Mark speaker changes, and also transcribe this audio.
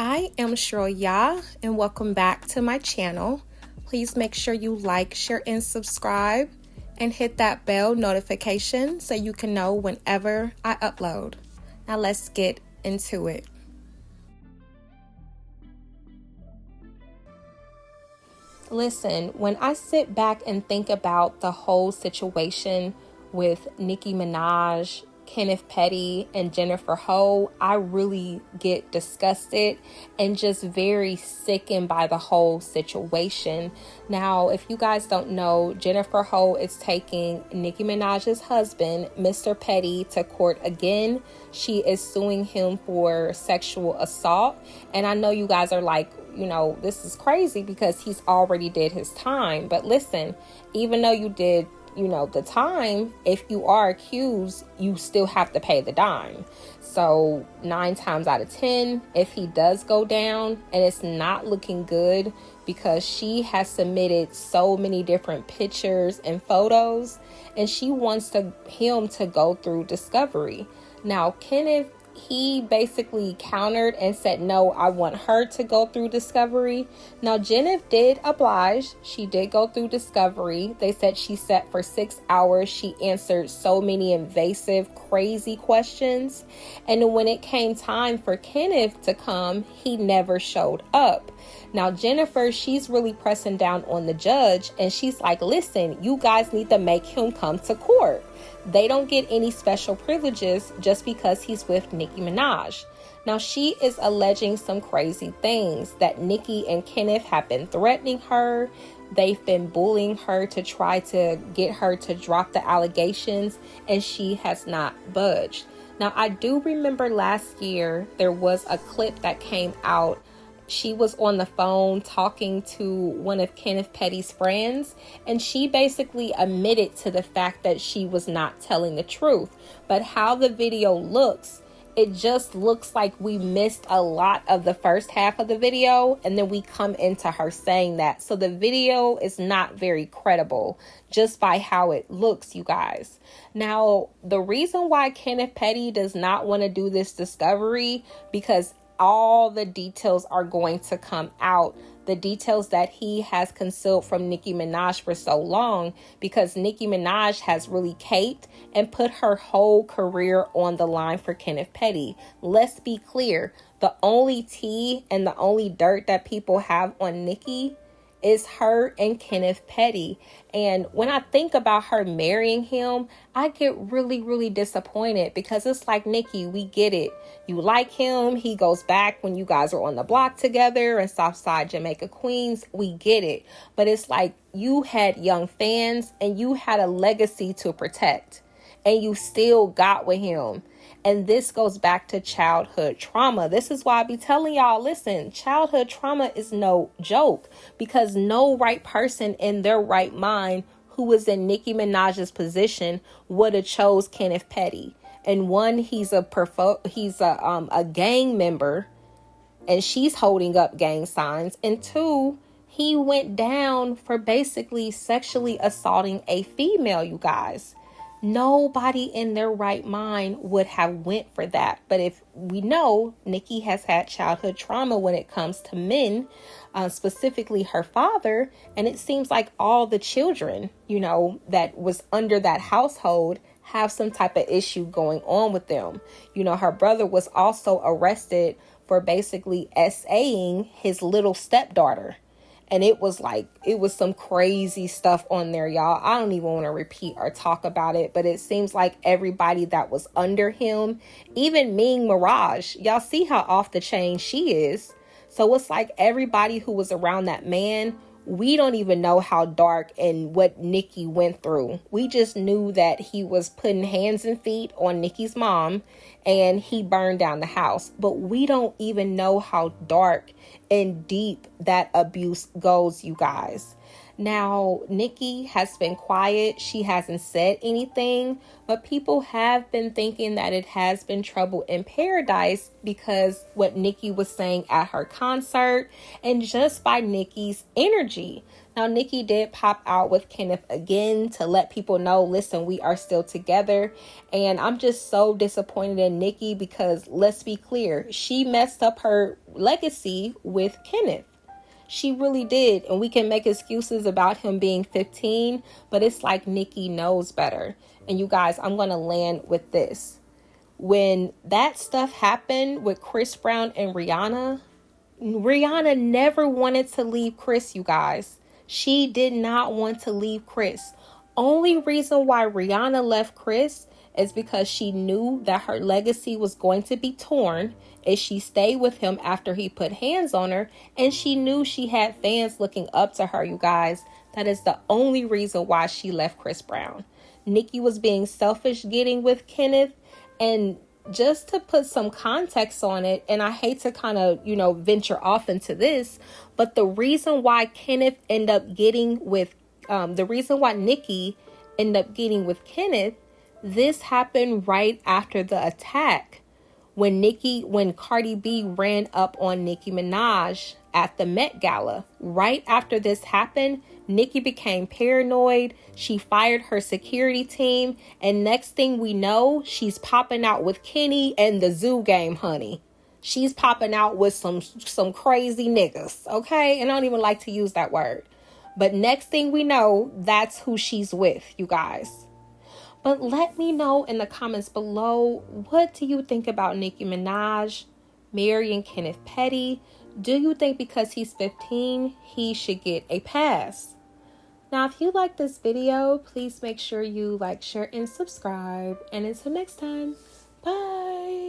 Speaker 1: I am Shroya and welcome back to my channel. Please make sure you like, share, and subscribe and hit that bell notification so you can know whenever I upload. Now let's get into it. Listen, when I sit back and think about the whole situation with Nicki Minaj, Kenneth Petty, and Jennifer Ho, I really get disgusted and just very sickened by the whole situation. Now, if you guys don't know, Jennifer Ho is taking Nicki Minaj's husband, Mr. Petty, to court again. She is suing him for sexual assault. And I know you guys are like, this is crazy because he's already did his time. But listen, even though you did the time, if you are accused, you still have to pay the dime. So 9 times out of 10, if he does go down, and it's not looking good because she has submitted so many different pictures and photos, and she wants him to go through discovery. Now, Kenneth, he basically countered and said, no, I want her to go through discovery. Now, Jennifer did oblige. She did go through discovery. They said she sat for 6 hours. She answered so many invasive, crazy questions. And when it came time for Kenneth to come, he never showed up. Now, Jennifer, she's really pressing down on the judge. And she's like, listen, you guys need to make him come to court. They don't get any special privileges just because he's with Nicki Minaj. Now, she is alleging some crazy things that Nicki and Kenneth have been threatening her. They've been bullying her to try to get her to drop the allegations, and she has not budged. Now, I do remember last year there was a clip that came out. She was on the phone talking to one of Kenneth Petty's friends, and she basically admitted to the fact that she was not telling the truth. But how the video looks, it just looks like we missed a lot of the first half of the video, and then we come into her saying that. So the video is not very credible just by how it looks, you guys. Now, the reason why Kenneth Petty does not want to do this discovery, because all the details are going to come out. The details that he has concealed from Nicki Minaj for so long, because Nicki Minaj has really caped and put her whole career on the line for Kenneth Petty. Let's be clear. The only tea and the only dirt that people have on Nicki is her and Kenneth Petty. And when I think about her marrying him, I get really, really disappointed, because it's like, Nicki, we get it. You like him. He goes back when you guys are on the block together in Southside Jamaica, Queens. We get it. But it's like you had young fans and you had a legacy to protect, and you still got with him. And this goes back to childhood trauma. This is why I be telling y'all, listen, childhood trauma is no joke, because no right person in their right mind who was in Nicki Minaj's position would have chose Kenneth Petty. And one, he's a gang member, and she's holding up gang signs. And two, he went down for basically sexually assaulting a female, you guys. Nobody in their right mind would have went for that. But if we know, Nicki has had childhood trauma when it comes to men, specifically her father. And it seems like all the children, that was under that household have some type of issue going on with them. Her brother was also arrested for basically SAing his little stepdaughter. And it was some crazy stuff on there, y'all. I don't even want to repeat or talk about it, but it seems like everybody that was under him, even Ming Mirage, y'all see how off the chain she is. So it's like everybody who was around that man, we don't even know how dark and what Nicki went through. We just knew that he was putting hands and feet on Nicki's mom and he burned down the house. But we don't even know how dark and deep that abuse goes, you guys. Now, Nicki has been quiet. She hasn't said anything, but people have been thinking that it has been trouble in paradise because what Nicki was saying at her concert and just by Nicki's energy. Now, Nicki did pop out with Kenneth again to let people know, listen, we are still together. And I'm just so disappointed in Nicki because let's be clear, she messed up her legacy with Kenneth. She really did. And we can make excuses about him being 15, but it's like Nicki knows better. And you guys, I'm going to land with this. When that stuff happened with Chris Brown and Rihanna never wanted to leave Chris, you guys. She did not want to leave Chris. Only reason why Rihanna left Chris is because she knew that her legacy was going to be torn if she stayed with him after he put hands on her, and she knew she had fans looking up to her, you guys. That is the only reason why she left Chris Brown. Nicki was being selfish getting with Kenneth, and just to put some context on it, and I hate to kind of, venture off into this, but the reason why Nicki ended up getting with Kenneth, this happened right after the attack when Cardi B ran up on Nicki Minaj at the Met Gala. Right after this happened, Nicki became paranoid. She fired her security team. And next thing we know, she's popping out with Kenny and the Zoo Game, honey. She's popping out with some crazy niggas, okay? And I don't even like to use that word. But next thing we know, that's who she's with, you guys. But let me know in the comments below, what do you think about Nicki Minaj marrying Kenneth Petty? Do you think because he's 15, he should get a pass? Now, if you like this video, please make sure you like, share, and subscribe. And until next time, bye.